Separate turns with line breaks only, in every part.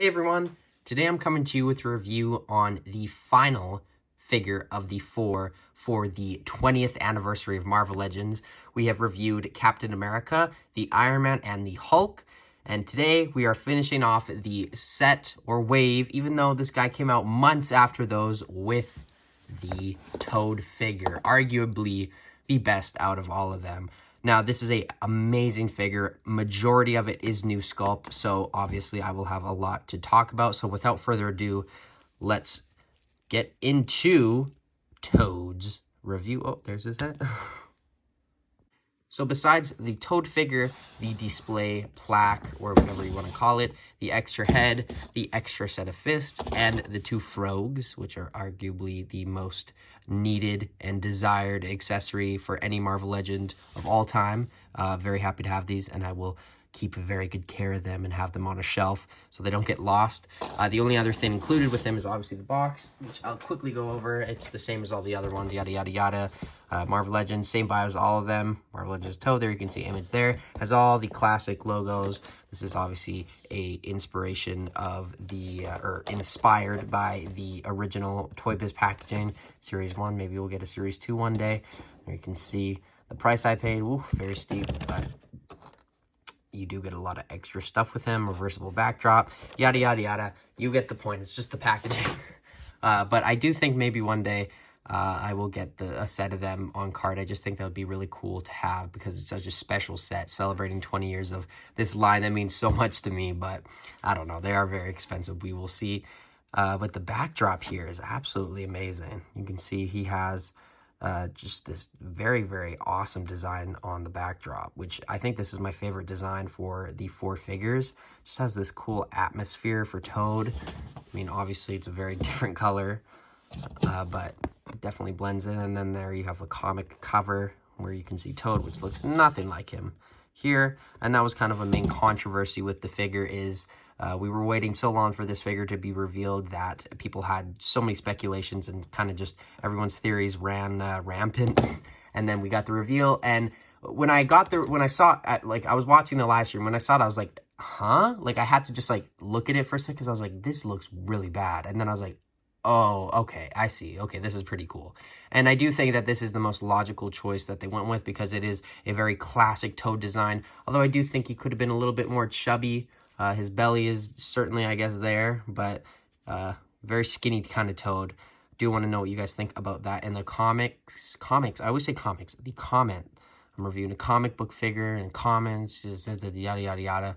Hey everyone, today I'm coming to you with a review on the final figure of the four for the 20th anniversary of Marvel Legends. We have reviewed Captain America, the Iron Man, and the Hulk, and today we are finishing off the set or wave, even though this guy came out months after those, with the Toad figure, arguably the best out of all of them. Now, this is a amazing figure. Majority of it is new sculpt, so obviously I will have a lot to talk about. So without further ado, let's get into Toad's review. Oh, there's his head. So besides the Toad figure, the display plaque, or whatever you want to call it, the extra head, the extra set of fists, and the two frogs, which are arguably the most needed and desired accessory for any Marvel Legend of all time. Very happy to have these, and I will keep very good care of them and have them on a shelf so they don't get lost. The only other thing included with them is obviously the box, which I'll quickly go over. It's the same as all the other ones, yada, yada, yada. Marvel Legends, same bio as all of them. Marvel Legends Toad, there you can see image there. Has all the classic logos. This is obviously a inspiration of the, or inspired by the original Toy Biz packaging, Series 1. Maybe we'll get a Series 2 one day. There you can see the price I paid. Ooh, very steep, but you do get a lot of extra stuff with him. Reversible backdrop, yada, yada, yada. You get the point. It's just the packaging. But I do think maybe one day I will get a set of them on card. I just think that would be really cool to have because it's such a special set celebrating 20 years of this line that means so much to me. But I don't know. They are very expensive. We will see. But the backdrop here is absolutely amazing. You can see he has just this very, very awesome design on the backdrop, which I think this is my favorite design for the four figures. Just has this cool atmosphere for Toad. I mean, obviously it's a very different color, but it definitely blends in. And then there you have a comic cover where you can see Toad, which looks nothing like him here. And that was kind of a main controversy with the figure is we were waiting so long for this figure to be revealed that people had so many speculations and kind of just everyone's theories ran rampant. And then we got the reveal. And when I saw it, like I was watching the live stream, when I saw it, I was like, huh? Like I had to just like look at it for a second because I was like, this looks really bad. And then I was like, oh, okay, I see. Okay, this is pretty cool. And I do think that this is the most logical choice that they went with because it is a very classic Toad design. Although I do think he could have been a little bit more chubby. His belly is certainly, I guess, there, but very skinny kind of Toad. Do want to know what you guys think about that. In the comics, I always say comics, the comment. I'm reviewing a comic book figure and comments, yada, yada, yada.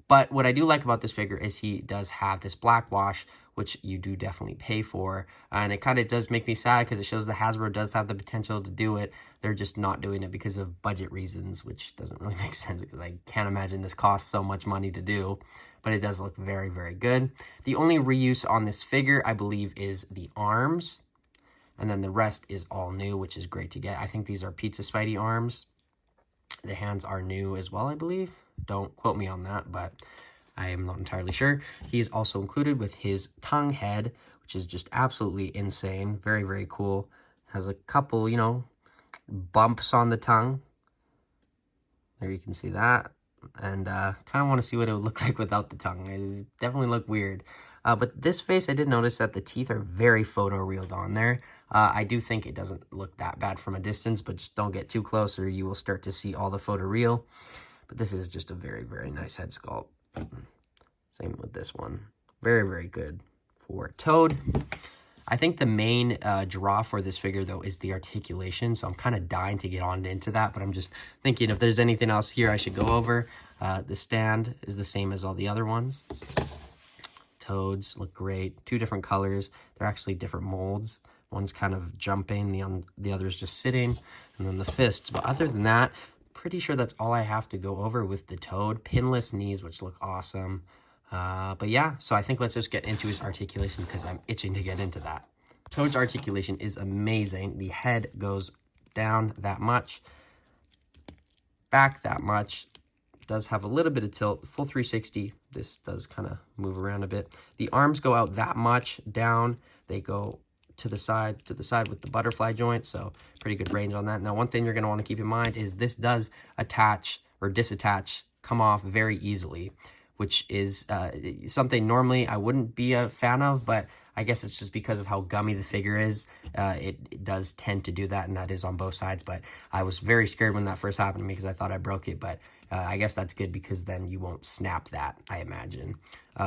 But what I do like about this figure is he does have this black wash, which you do definitely pay for. And it kind of does make me sad because it shows that Hasbro does have the potential to do it. They're just not doing it because of budget reasons, which doesn't really make sense because I can't imagine this costs so much money to do. But it does look very, very good. The only reuse on this figure, I believe, is the arms. And then the rest is all new, which is great to get. I think these are Pizza Spidey arms. The hands are new as well, I believe. Don't quote me on that, but I am not entirely sure. He is also included with his tongue head, which is just absolutely insane. Very, very cool. Has a couple, you know, bumps on the tongue. There you can see that. And kind of want to see what it would look like without the tongue. It definitely look weird. But this face, I did notice that the teeth are very photo-reeled on there. I do think it doesn't look that bad from a distance, but just don't get too close or you will start to see all the photo-real. But this is just a very, very nice head sculpt. Same with this one. Very, very good for Toad. I think the main draw for this figure, though, is the articulation. So I'm kind of dying to get on into that. But I'm just thinking if there's anything else here I should go over. The stand is the same as all the other ones. Toads look great. Two different colors. They're actually different molds. One's kind of jumping. The other is just sitting. And then the fists. But other than that, pretty sure that's all I have to go over with the Toad. Pinless knees, which look awesome. But yeah, so I think let's just get into his articulation because I'm itching to get into that. Toad's articulation is amazing. The head goes down that much, back that much. Does have a little bit of tilt, full 360. This does kind of move around a bit. The arms go out that much down. They go to the side with the butterfly joint, so pretty good range on that. Now, one thing you're going to want to keep in mind is this does attach or disattach, come off very easily, which is something normally I wouldn't be a fan of, but I guess it's just because of how gummy the figure is. It does tend to do that, and that is on both sides. But I was very scared when that first happened to me because I thought I broke it. But I guess that's good because then you won't snap that, I imagine.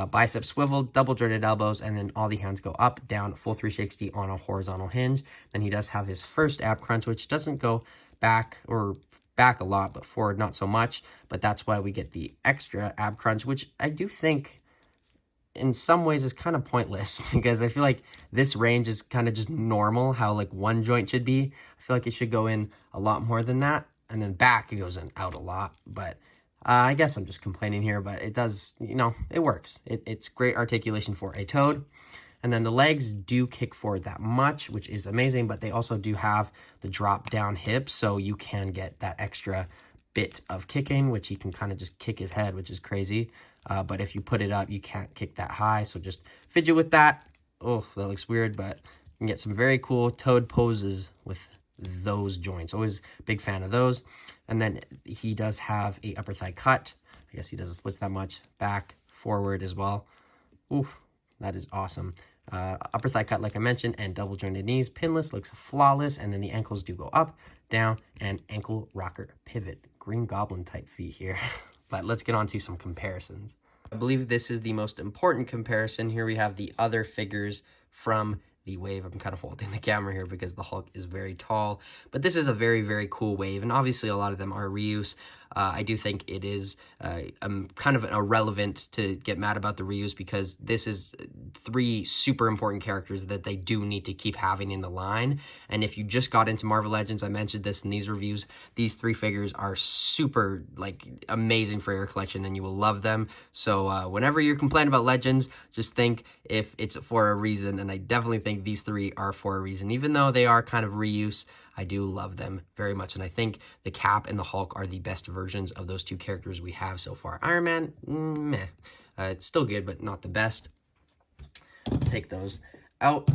Bicep swivel, double jointed elbows, and then all the hands go up, down, full 360 on a horizontal hinge. Then he does have his first ab crunch, which doesn't go back a lot, but forward not so much. But that's why we get the extra ab crunch, which I do think in some ways is kind of pointless because I feel like this range is kind of just normal, how like one joint should be. I feel like it should go in a lot more than that. And then back, it goes in out a lot. But I guess I'm just complaining here, but it does, you know, it works. It's great articulation for a toad. And then the legs do kick forward that much, which is amazing, but they also do have the drop down hips, so you can get that extra bit of kicking, which he can kind of just kick his head, which is crazy. But if you put it up, you can't kick that high, so just fidget with that. Oh, that looks weird, but you can get some very cool toad poses with those joints. Always big fan of those. And then he does have a upper thigh cut. I guess he doesn't splits that much. Back, forward as well. Ooh, that is awesome. Upper thigh cut, like I mentioned, and double jointed knees. Pinless, looks flawless, and then the ankles do go up, down, and ankle rocker pivot. Green Goblin type feet here. But let's get on to some comparisons. I believe this is the most important comparison. Here we have the other figures from the wave. I'm kind of holding the camera here because the Hulk is very tall, but this is a very, very cool wave, and obviously a lot of them are reuse. I do think it is kind of irrelevant to get mad about the reuse because this is 3 super important characters that they do need to keep having in the line. And if you just got into Marvel Legends, I mentioned this in these reviews, these 3 figures are super, like, amazing for your collection and you will love them. So whenever you're complaining about Legends, just think if it's for a reason, and I definitely think these 3 are for a reason. Even though they are kind of reuse, I do love them very much, and I think the Cap and the Hulk are the best versions of those 2 characters we have so far. Iron Man, meh. It's still good, but not the best. Take those out.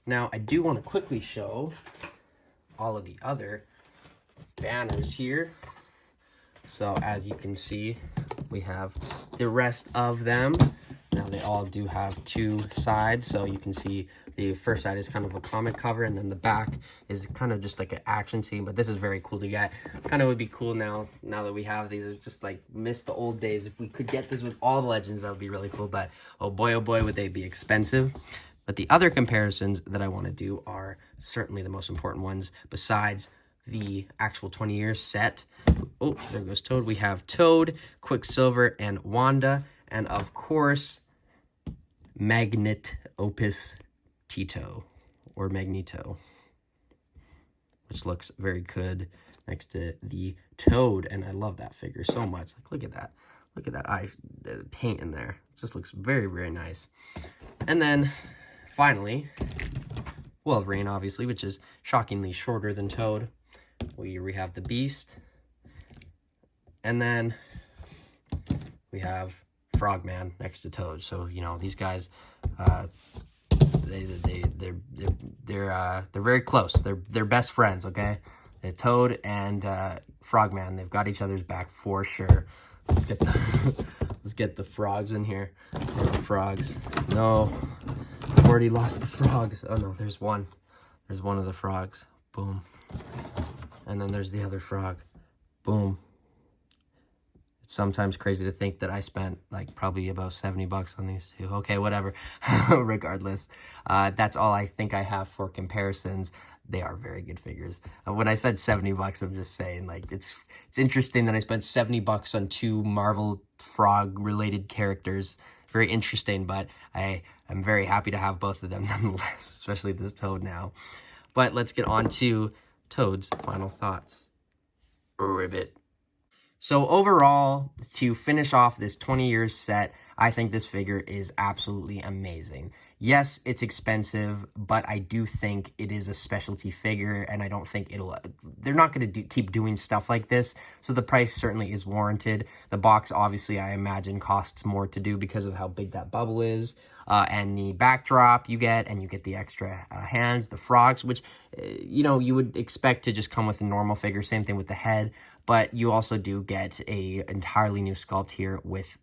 Now, I do want to quickly show all of the other banners here. So, as you can see, we have the rest of them. Now, they all do have 2 sides, so you can see the first side is kind of a comic cover, and then the back is kind of just like an action scene, but this is very cool to get. Kind of would be cool now that we have these. It's just like, miss the old days. If we could get this with all the Legends, that would be really cool, but oh boy, would they be expensive. But the other comparisons that I want to do are certainly the most important ones, besides the actual 20 years set. Oh, there goes Toad. We have Toad, Quicksilver, and Wanda, and of course, Magnet Opus Tito, or Magneto, which looks very good next to the Toad, and I love that figure so much. Like, look at that eye, the paint in there. It just looks very, very nice. And then, finally, Wolverine, obviously, which is shockingly shorter than Toad. We have the Beast, and then we have Frogman next to Toad. So, you know, these guys, they're very close. They're best friends. Okay, Toad and Frogman, they've got each other's back for sure. Let's get the frogs in here. Oh, the frogs. No, I've already lost the frogs. Oh no, there's one. There's one of the frogs. Boom. And then there's the other frog. Boom. It's sometimes crazy to think that I spent like probably about 70 bucks on these 2. Okay, whatever. Regardless, that's all I think I have for comparisons. They are very good figures. When I said 70 bucks, I'm just saying, like, it's interesting that I spent 70 bucks on 2 Marvel frog related characters. Very interesting, but I am very happy to have both of them nonetheless, especially this Toad now. But let's get on to Toad's final thoughts. Ribbit. So overall, to finish off this 20 years set, I think this figure is absolutely amazing. Yes, it's expensive, but I do think it is a specialty figure, and I don't think they're not going to keep doing stuff like this, so the price certainly is warranted. The box, obviously, I imagine costs more to do because of how big that bubble is, and the backdrop you get, and you get the extra hands, the frogs, which, you would expect to just come with a normal figure. Same thing with the head, but you also do get a entirely new sculpt here with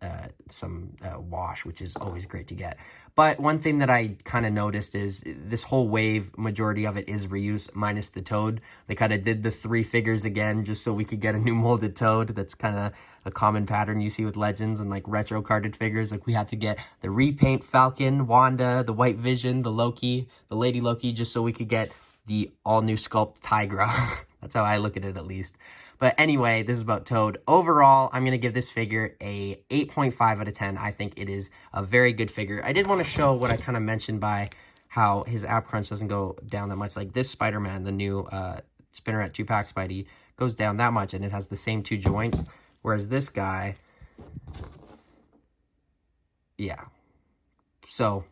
some wash, which is always great to get. But one thing that I kind of noticed is this whole wave, majority of it is reuse, minus the Toad. They kind of did the 3 figures again just so we could get a new molded Toad. That's kind of a common pattern you see with Legends and like retro carded figures. Like we had to get the repaint Falcon, Wanda, the White Vision, the Loki, the Lady Loki, just so we could get the all-new sculpt Tigra. That's how I look at it, at least. But anyway, this is about Toad. Overall, I'm going to give this figure a 8.5 out of 10. I think it is a very good figure. I did want to show what I kind of mentioned by how his app crunch doesn't go down that much. Like this Spider-Man, the new Spinneret 2-pack Spidey, goes down that much, and it has the same 2 joints. Whereas this guy, yeah. So,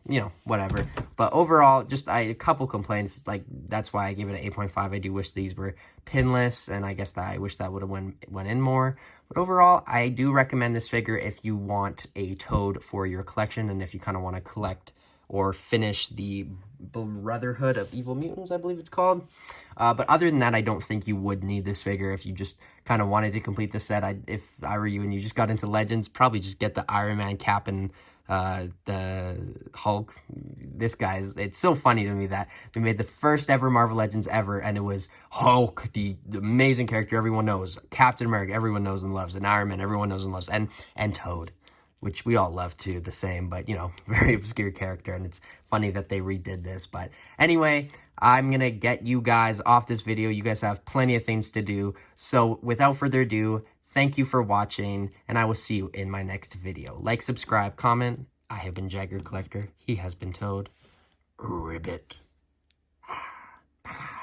whatever. But overall, just a couple complaints. Like, that's why I gave it an 8.5. I do wish these were pinless, and I guess that I wish that would have went in more. But overall, I do recommend this figure if you want a Toad for your collection, and if you kind of want to collect or finish the Brotherhood of Evil Mutants, I believe it's called. But other than that, I don't think you would need this figure if you just kind of wanted to complete the set. If I were you and you just got into Legends, probably just get the Iron Man cap and the Hulk. This guy's, it's so funny to me that they made the first ever Marvel Legends ever, and it was Hulk, the amazing character everyone knows, Captain America everyone knows and loves, and Iron Man everyone knows and loves, and Toad, which we all love too, the same, but very obscure character, and it's funny that they redid this. But anyway, I'm gonna get you guys off this video. You guys have plenty of things to do, so without further ado, thank you for watching, and I will see you in my next video. Like, subscribe, comment. I have been Jagger Collector. He has been Toad. Ribbit. Bye.